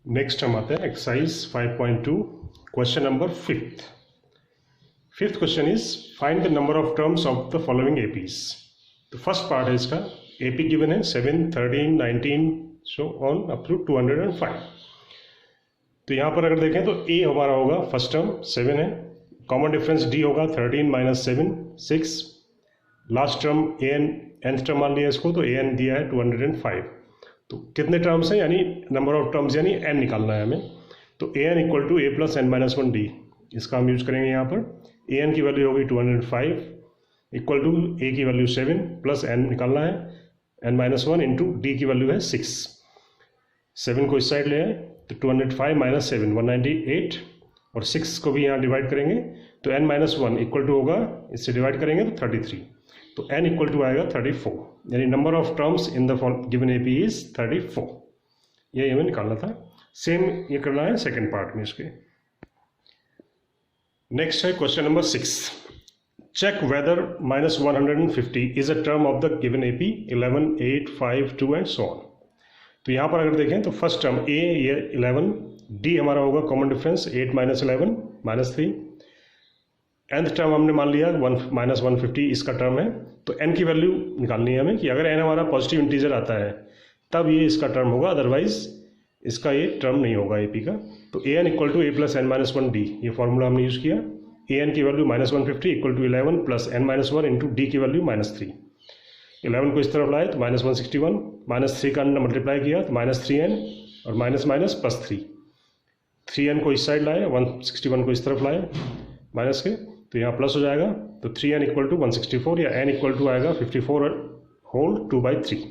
Next हम आते हैं exercise 5.2 question number fifth question is find the number of terms of the following APs. तो first part है इसका, एपी गिवन है 7, 13, 19 सो ऑन अप टू 205। तो यहाँ पर अगर देखें तो ए हमारा होगा फर्स्ट टर्म 7 है, कॉमन डिफरेंस डी होगा 13 minus 7 6, last term A N nth term मान लिया इसको, तो ए एन दिया है 205। तो कितने टर्म्स हैं यानी नंबर ऑफ टर्म्स यानी n निकालना है हमें। तो a n equal to A plus n minus 1 d, इसका हम यूज करेंगे यहाँ पर। ए एन की वैल्यू होगी 205 इक्वल टू ए की वैल्यू 7 प्लस एन निकालना है एन माइनस 1 इंटू डी की वैल्यू है 6। 7 को इस साइड ले आए तो 205 माइनस 7 198 और 6 को भी यहाँ डिवाइड करेंगे तो एन माइनस 1 इक्वल टू होगा, इससे डिवाइड करेंगे तो 33, तो n इक्वल टू आएगा 34, यानी number of terms in the given AP is 34। ये हमें निकालना था। सेम ये करना है सेकंड पार्ट में इसके। नेक्स्ट है question number 6, check whether minus 150 is a term of the given AP 11, 8, 5, 2 and so on. तो यहाँ पर अगर देखें तो फर्स्ट टर्म ए ये 11, डी हमारा होगा common difference 8 minus 11 minus 3, nth term हमने मान लिया 1 माइनस 150 इसका टर्म है। तो n की वैल्यू निकालनी है हमें कि अगर n हमारा पॉजिटिव इंटीजर आता है तब ये इसका टर्म होगा, अदरवाइज इसका ये टर्म नहीं होगा एपी का। तो a n equal to A plus n minus 1 d, ये फॉर्मूला हमने यूज़ किया। ए एन की value minus 150 equal to 11 plus n minus 1 into D की वैल्यू माइनस 3। 11 को इस तरफ लाए तो माइनस 161, माइनस 3 का मल्टीप्लाई किया तो माइनस 3n और माइनस माइनस प्लस 3। 3n को इस साइड लाए, 161 को इस तरफ लाए माइनस के, तो यहाँ प्लस हो जाएगा। तो 3n इक्वल टू 164 या n इक्वल टू आएगा 54 होल 2/3।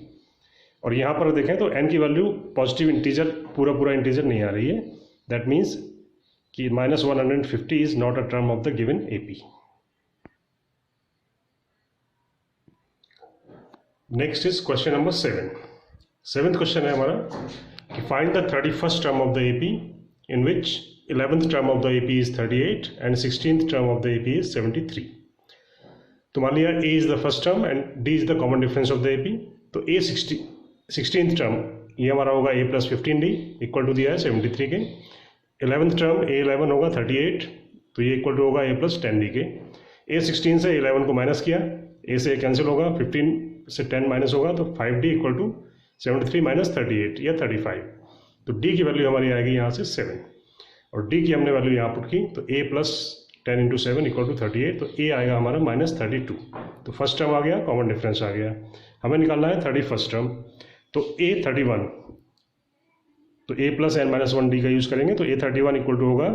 और यहाँ पर देखें तो n की वैल्यू पॉजिटिव इंटीजर पूरा इंटीजर नहीं आ रही है, दैट मीन्स कि minus 150 is not a term of the given AP. Next is question number 7। Seventh question है हमारा कि find the 31st term of the AP in which 11th term of the AP is 38 and 16th term of the AP is 73। तो मान लिया A is the first term and D is the common difference of the AP। तो A 16th term ये हमारा होगा A plus 15D equal to दिया है 73 के। 11th term A 11 होगा 38, तो ये इक्वल टू होगा A plus 10D के। A 16 से 11 को माइनस किया, A से कैंसिल होगा, 15 से 10 माइनस होगा तो 5D इक्वल टू 73 माइनस 38 या 35। तो D की वैल्यू हमारी आएगी यहाँ से 7 और D की हमने वैल्यू यहाँ पुट की तो A plus 10 into 7 equal to 38, तो A आएगा हमारा माइनस 32। तो फर्स्ट टर्म आ गया, कॉमन डिफरेंस आ गया। हमें निकालना है 31st टर्म, तो A 31, तो A plus n minus 1 D का यूज़ करेंगे तो A 31 इक्वल टू होगा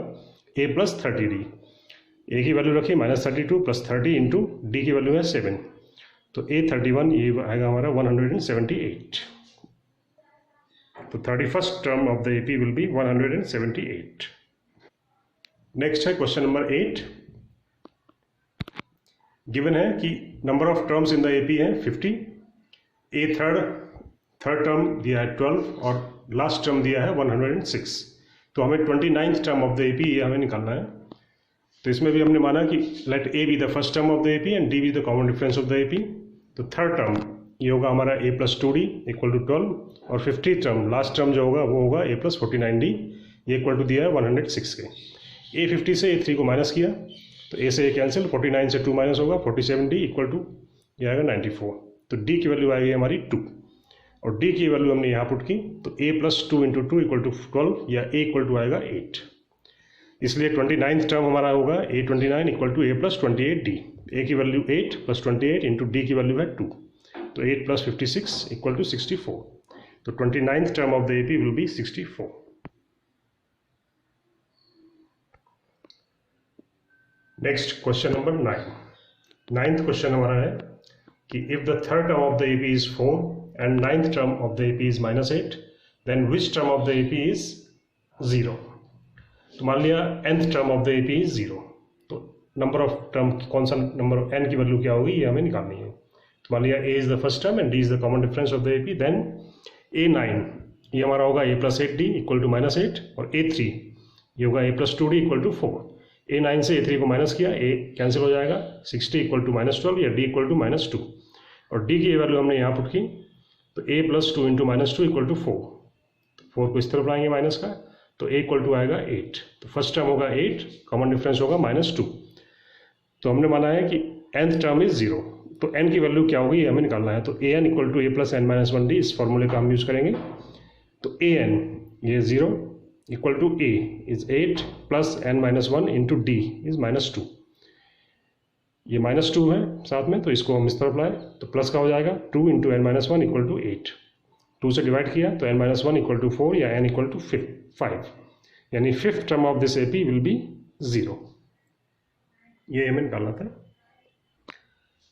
A प्लस 30D। A की वैल्यू रखी माइनस 32 प्लस 30 इंटू डी की वैल्यू है 7, तो A 31 ये आएगा हमारा 178। तो 31st term of the AP will B 178। Next है क्वेश्चन नंबर 8। गिवन है कि number of terms in the AP है 50, ए थर्ड टर्म दिया है 12 और लास्ट टर्म दिया है 106। तो हमें 29th term of the AP ये हमें निकालना है। तो इसमें भी हमने माना कि let A be the first term of the AP and D be the common difference of the AP. तो थर्ड टर्म ये होगा हमारा ए प्लस 2D इक्वल टू 12 और 50th टर्म लास्ट टर्म जो होगा वो होगा ए प्लस 49D, ये इक्वल टू दिया है 106 के। ए 50 से ए 3 को माइनस किया तो ए से ए कैंसिल, 49 से 2 माइनस होगा 47D इक्वल टू ये आएगा 94। तो डी की वैल्यू आएगी हमारी 2 और डी की वैल्यू हमने यहाँ पुट की तो ए प्लस 2 इंटू 2 इक्वल टू 12 या ए इक्वल टू आएगा 8। इसलिए 29th टर्म हमारा होगा A 29 equal to A plus 28D। A की वैल्यू 8 प्लस 28 इंटू डी की वैल्यू है 2, तो 8 प्लस 56 इक्वल टू 64। तो 29th term of the AP will be 64। Next question number 9। 9th question हमारा है कि if the third term of the AP is 4 and 9th term of the AP is -8 then which term of the AP is 0। तो मान लिया nth term of the AP is 0, तो number of term कौन सा number n की value क्या होगी ये हमें निकालनी है। तो मान लिया a is the first term and d is the common difference of the AP, then a9 ये हमारा होगा a plus 8D equal to -8 और a3 ये होगा a plus 2D equal to 4। a9 से a3 को माइनस किया, a कैंसिल हो जाएगा, 60 इक्वल टू -12 या d इक्वल टू -2 और d की वैल्यू हमने यहाँ पुट की तो a plus 2 into -2 equal to 4। 4 को इस तरफ लाएंगे माइनस का, तो a इक्वल टू आएगा 8। तो फर्स्ट टर्म होगा 8, कॉमन डिफरेंस होगा -2। तो हमने माना है कि nth टर्म इज 0, तो n की वैल्यू क्या होगी ये हमें निकालना है। तो an equal to a plus n minus 1d, इस फॉर्मूले का हम यूज़ करेंगे। तो an ये 0 equal to a is 8 plus n minus 1 into d is -2। ये -2 है साथ में, तो इसको हम इस तरफ लाए तो प्लस का हो जाएगा 2 into n minus 1 equal to 8। 2 से डिवाइड किया तो n माइनस 1 इक्वल टू 4 या n इक्वल टू 5, यानी fifth term of this AP will be 0। ये हमें निकालना था।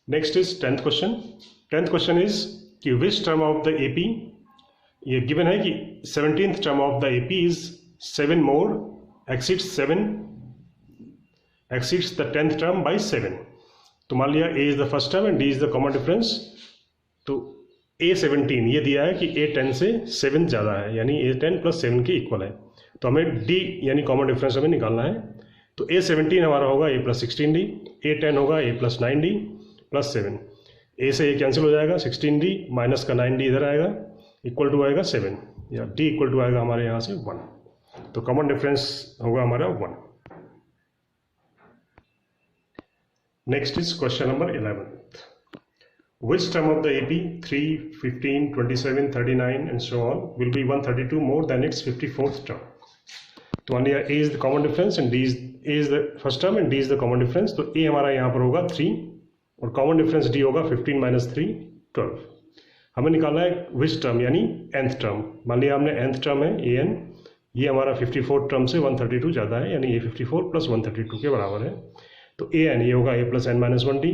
Next is 10th question. 10th question is कि which term of the AP, ये गिवन है कि 17th term of the AP is 7 more exceeds the 10th term by 7। तो मान लिया a is the first term and d is the common difference. तो a17 ये दिया है कि a10 से 7 ज़्यादा है, यानी a10 प्लस 7 के इक्वल है। तो हमें d यानी कॉमन डिफरेंस हमें निकालना है। तो a17 हमारा होगा a प्लस 16d, a10 होगा a plus 9d plus 7। a से a कैंसिल हो जाएगा, 16d माइनस का 9d इधर आएगा, इक्वल टू आएगा 7, या d इक्वल टू आएगा हमारे यहाँ से 1। तो कॉमन डिफरेंस होगा हमारा 1। Next is question number 11th। Which term of the AP 3, 15, 27, 39 and so on will be 132 more than its 54th term? तो मान लिया a is the common difference and a is the first term and d is the common difference। तो a हमारा यहाँ पर होगा 3 और common difference d होगा 15 minus 3 12। हमें निकालना है which term यानी nth term। मान लिया हमने nth term है an, ये हमारा 54th term से 132 ज़्यादा है, यानी ये 54 प्लस 132 के बराबर है। तो an ये होगा a plus n minus 1d,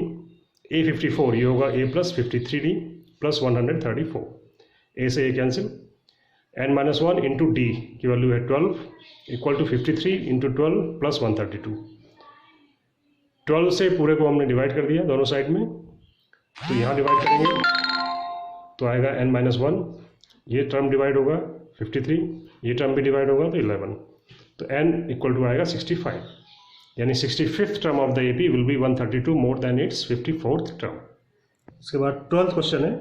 a54 ये होगा a plus 53d plus 134। a से a cancel, n minus 1 into d की वैल्यू है 12 इक्वल टू 53 इंटू 12 प्लस 132। 12 से पूरे को हमने डिवाइड कर दिया दोनों साइड में, तो यहाँ डिवाइड करेंगे तो आएगा n माइनस 1, ये टर्म डिवाइड होगा 53, ये टर्म भी डिवाइड होगा तो 11। तो n इक्वल टू आएगा 65, यानी 65th term of the AP will B 132 more than it's 54th term. उसके बाद 12th क्वेश्चन है,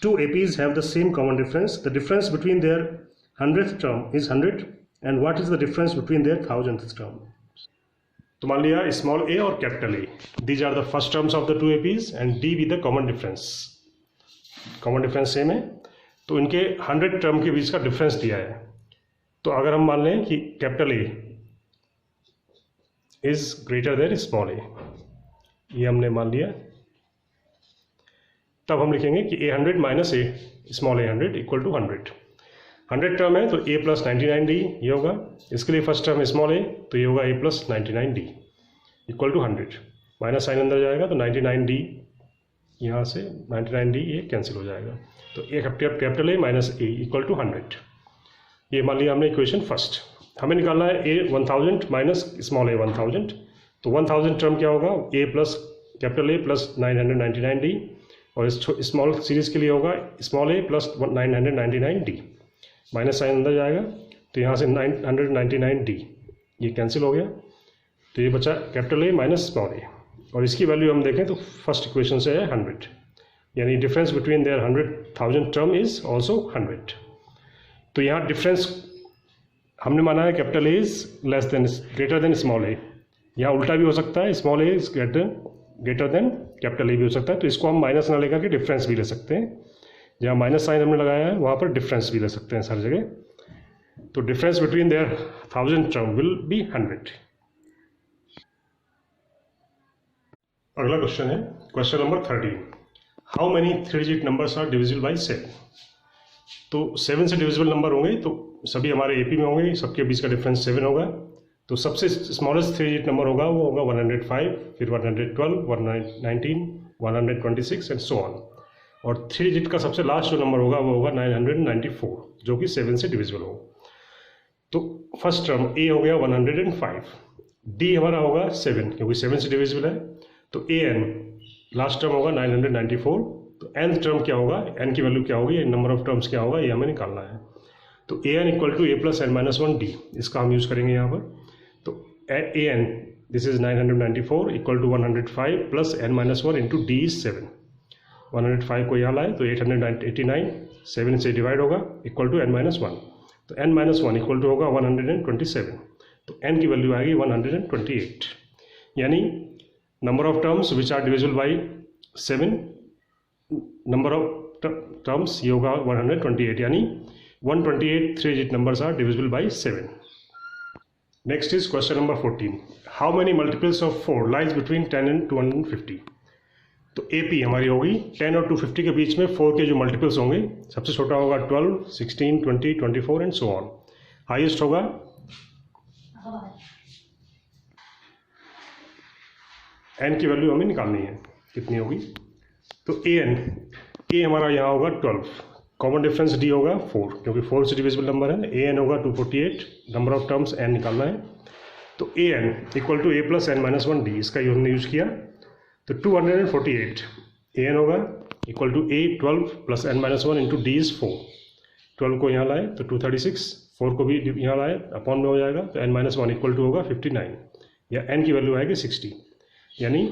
two APs have the same common difference. The difference between their 100th term is 100 and what is the difference between their 1000th term? तो मान लिया small a और capital A, these are the first terms of the two APs and D with the common difference। common difference same है, तो इनके 100 term के बीच का difference दिया है। तो अगर हम मान लें कि capital A is greater than small a, ये हमने मान लिया, तब हम लिखेंगे कि a100 minus a small a100 equal to 100। 100 term है तो a प्लस 99d ये होगा, इसके लिए फर्स्ट टर्म स्मॉल a तो ये होगा a plus 99d equal to 100। Minus sign अंदर जाएगा तो 99d यहाँ से 99d ये कैंसिल हो जाएगा। तो a capital a minus a equal to 100। ये मान लिया हमने इक्वेशन फर्स्ट। हमें निकालना है a 1000 माइनस स्मॉल a 1000। तो 1000 टर्म क्या होगा, a plus capital A plus 999d, और इस स्मॉल सीरीज के लिए होगा small a plus 999d। Minus sign अंदर जाएगा तो यहाँ से 999d ये कैंसिल हो गया, तो ये बचा capital A minus small a, और इसकी वैल्यू हम देखें तो फर्स्ट इक्वेशन से है 100, यानी difference between there 100,000 term is also 100। तो यहाँ डिफरेंस हमने माना है capital A is greater than small a, यहाँ उल्टा भी हो सकता है, small a is greater than capital A भी हो सकता है। तो इसको हम माइनस ना लेकर के डिफरेंस भी ले सकते हैं, जहाँ माइनस साइन हमने लगाया है वहाँ पर डिफरेंस भी ले सकते हैं सारी जगह। तो difference between their 1000 term will be 100। अगला क्वेश्चन है question number 13। How many 3 digit numbers are divisible by 7? तो 7 से डिविजिबल नंबर होंगे तो सभी हमारे AP में होंगे, सबके बीच का डिफरेंस 7 होगा। तो सबसे स्मॉलेस्ट 3 डिजिट नंबर होगा वो होगा 105, फिर 112, 119, 126 एंड सो ऑन। और 3 डिजिट का सबसे लास्ट जो नंबर होगा वो होगा 994, जो कि 7 से डिविजिबल होगा। तो फर्स्ट टर्म A हो गया 105, D हमारा होगा 7 क्योंकि 7 से डिविजिबल है। तो AN लास्ट टर्म होगा 994। तो nth टर्म क्या होगा, n की वैल्यू क्या होगी, नंबर ऑफ टर्म्स क्या होगा, ये हमें निकालना है। तो an equal to a plus n minus 1d, इसका हम यूज़ करेंगे यहाँ पर। तो an this is 994 equal to 105 plus n minus 1 into d is 7। 105 को यहाँ लाए तो 889 7 से डिवाइड होगा इक्वल टू n माइनस 1। तो n minus one equal to होगा 127, तो n की वैल्यू आएगी 128, यानी number of terms which are divisible by 7, number of terms ये होगा 128, यानी 128 3 digit numbers are divisible by 7. Next is question number 14. How many multiples of 4 lies between 10 and 250. तो AP हमारी होगी 10 और 250 के बीच में 4 के जो मल्टीपल्स होंगे, सबसे छोटा होगा 12, 16, 20, 24 एंड सो ऑन. हाईएस्ट होगा n की वैल्यू हमें निकालनी है, कितनी होगी. तो A हमारा यहाँ होगा 12, कॉमन डिफरेंस D होगा 4, क्योंकि 4 से डिविजिबल नंबर है. AN होगा 248, नंबर ऑफ टर्म्स n निकालना है. तो AN equal to A plus n minus 1D, इसका हमने यूज किया. तो 248 AN होगा equal to A 12 plus n minus 1 into D is 4. 12 को यहाँ लाए तो 236, 4 को भी यहाँ लाए अपॉन में हो जाएगा, तो n माइनस 1 इक्वल टू होगा 59, या n की वैल्यू आएगी 60, यानी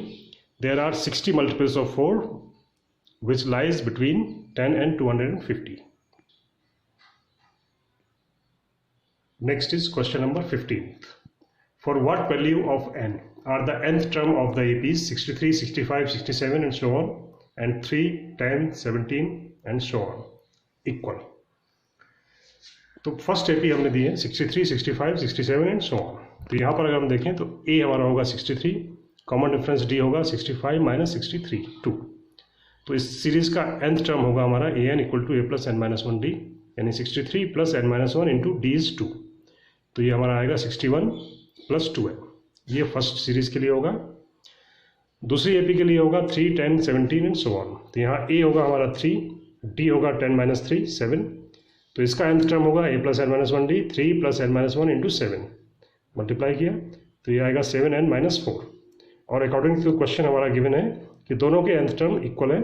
there are 60 multiples of 4 which lies between 10 and 250. Next is question number 15. For what value of n are the nth term of the APs 63, 65, 67 and so on, and 3, 10, 17 and so on equal? तो first AP हमने दी है 63, 65, 67 and so on. तो यहाँ पर अगर हम देखें तो A हमारा होगा 63, कॉमन डिफरेंस D होगा 65 माइनस 63 2. तो इस सीरीज का nth टर्म होगा हमारा AN equal to A plus n minus 1D, यानी 63 plus n minus 1 into D is 2. तो ये हमारा आएगा 61 प्लस 2n. ये फर्स्ट सीरीज के लिए होगा. दूसरी AP के लिए होगा 3, 10, 17 एंड सो ऑन. तो यहाँ A होगा हमारा 3, D होगा 10 माइनस 3 7. तो इसका nth टर्म होगा A plus n minus 1D 3 plus n minus 1 into 7, multiply किया तो ये आएगा 7n माइनस 4. और अकॉर्डिंग टू क्वेश्चन हमारा गिवन है कि दोनों के nth टर्म इक्वल है.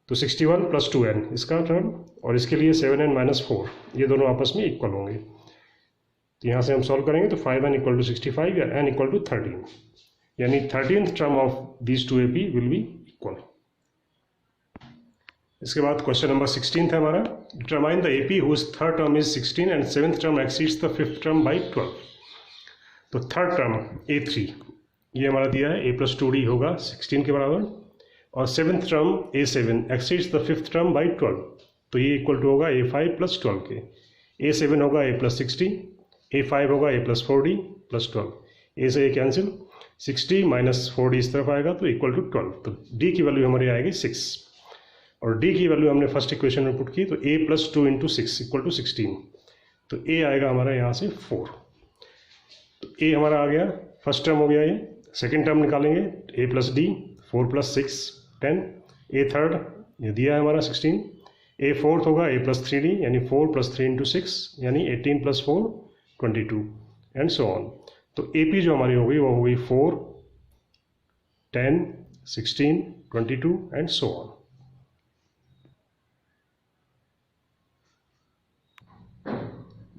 तो 61 प्लस 2n इसका टर्म और इसके लिए 7n माइनस 4, ये दोनों आपस में इक्वल होंगे. तो यहाँ से हम सॉल्व करेंगे तो 5n इक्वल टू 65 या n इक्वल टू 13, यानी 13th term of these two AP will be equal. इसके बाद क्वेश्चन नंबर 16 है हमारा. Determine the AP whose third term is 16 and seventh term exceeds the fifth term by 12. तो third term A3 ये हमारा दिया है, A प्लस 2D होगा 16 के बराबर, और seventh term A7 exceeds the fifth term by 12. तो ये इक्वल टू होगा A5 प्लस 12 के. A7 होगा A प्लस 60, A5 होगा A plus 4D plus 12. A से A कैंसिल, 60 माइनस 4D इस तरफ आएगा तो इक्वल टू 12. तो D की वैल्यू हमारी आएगी 6, और D की वैल्यू हमने फर्स्ट इक्वेशन में पुट की, तो A plus 2 into 6 equal to 16. तो A आएगा हमारा यहाँ से 4. तो A हमारा आ गया, फर्स्ट टर्म हो गया. ये सेकेंड टर्म निकालेंगे, A plus D 4 plus 6 10. A third ये दिया है हमारा 16. A फोर्थ होगा A प्लस 3D, यानी 4 प्लस 3 इंटू 6, यानी 18 प्लस 4 22 एंड सो ऑन. तो AP जो हमारी हो गई वो हो गई 4, 10, 16, 22 and so on.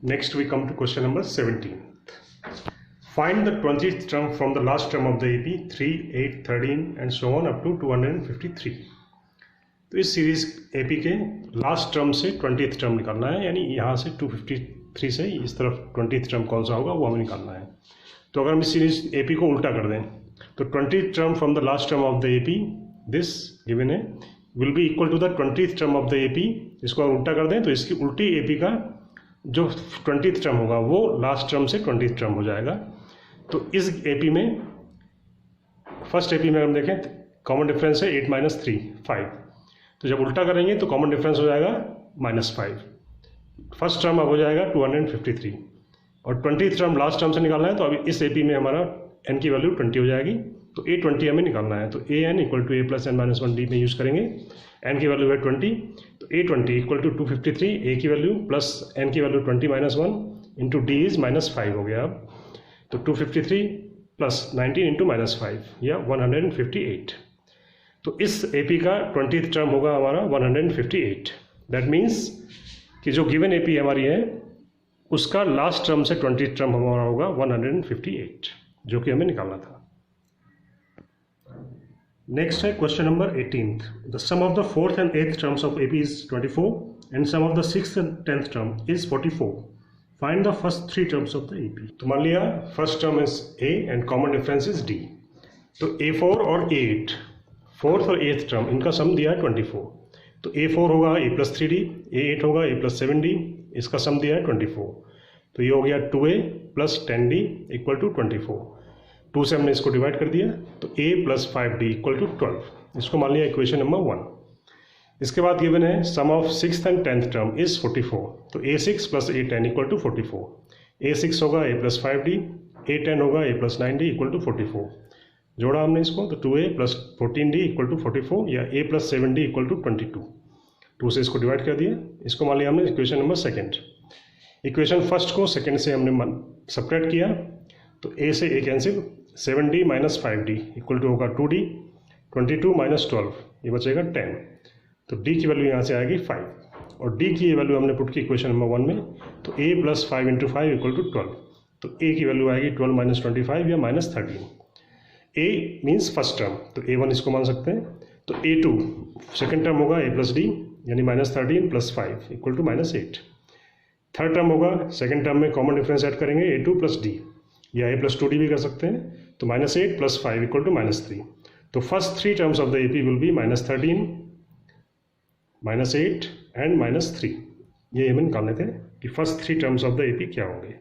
Next we come to question number 17. Find the 20th term from the last term of the AP 3, 8, 13 and so on up to 253. तो इस सीरीज AP के लास्ट टर्म से 20th टर्म निकालना है, यानी यहाँ से 253 से इस तरफ 20th टर्म कौन सा होगा वो हमें निकालना है. तो अगर हम इस सीरीज AP को उल्टा कर दें तो 20th term from the last term of the AP this given है will be equal to the 20th term of the AP. इसको अगर उल्टा कर दें तो इसकी उल्टी AP का जो 20th टर्म होगा वो लास्ट टर्म से 20th टर्म हो जाएगा. तो इस AP में फर्स्ट AP में हम देखें कॉमन डिफरेंस है 8 माइनस 3 5. तो जब उल्टा करेंगे तो कॉमन डिफरेंस हो जाएगा -5. फर्स्ट टर्म अब हो जाएगा 253, और 20th टर्म लास्ट टर्म से निकालना है. तो अभी इस AP में हमारा n की वैल्यू 20 हो जाएगी. तो A20 हमें निकालना है. तो AN equal to A plus n minus 1D में यूज़ करेंगे. n की वैल्यू है 20, तो A20 इक्वल टू 253, A की वैल्यू प्लस n की value 20 minus 1 into D is -5 हो गया. अब तो 253 प्लस 19 इंटू -5 या 158. तो इस AP का 20th टर्म होगा हमारा 158. दैट मीन्स कि जो गिवन AP हमारी है उसका लास्ट टर्म से 20th टर्म हमारा होगा 158, जो कि हमें निकालना था. नेक्स्ट है question number 18. The sum of the fourth and eighth terms of AP is 24 and sum of the 6th and 10th term is 44. Find the first 3 terms of the AP. तो मान लिया first term is A and common difference is D. तो A4 और A8, 4th और 8th term इनका सम दिया है 24. तो A4 होगा A plus 3D, A8 होगा A plus 7D, इसका सम दिया है 24. तो ये हो गया 2A plus 10D equal to 24. 2 से हमने इसको डिवाइड कर दिया तो A plus 5D equal to 12. इसको मान लिया इक्वेशन नंबर 1. इसके बाद गिवन है sum of 6th and 10th term is 44. तो A6 plus A10 equal to 44. A6 होगा A प्लस 5D, A10 होगा A plus 9D equal to 44. जोड़ा हमने इसको तो 2A plus 14D equal to 44 या A plus 7D equal to 22. 2 से इसको डिवाइड कर दिया. इसको मान लिया हमने equation number second. Equation first को सेकेंड से हमने सब्ट्रैक्ट किया तो A से A cancel, 7D minus 5D equal to होगा 2D, 22 माइनस 12 ये बचेगा 10. तो D की वैल्यू यहाँ से आएगी 5 और D की वैल्यू हमने पुट की इक्वेशन नंबर 1 में तो A plus 5 into 5 equal to 12. तो A की वैल्यू आएगी 12 माइनस 25 या minus 13. A means first term तो A1 इसको मान सकते हैं. तो A2 सेकेंड टर्म होगा A प्लस D यानी minus 13 plus 5 equal to minus 8. Third term होगा सेकेंड टर्म में कॉमन डिफरेंस ऐड करेंगे A2 प्लस D या A प्लस 2D भी कर सकते हैं. तो minus 8 plus 5 equal to minus 3. तो first 3 terms of the AP will B minus 13, -8 and -3. ये हमें निकालने थे कि first 3 terms of the AP क्या होंगे.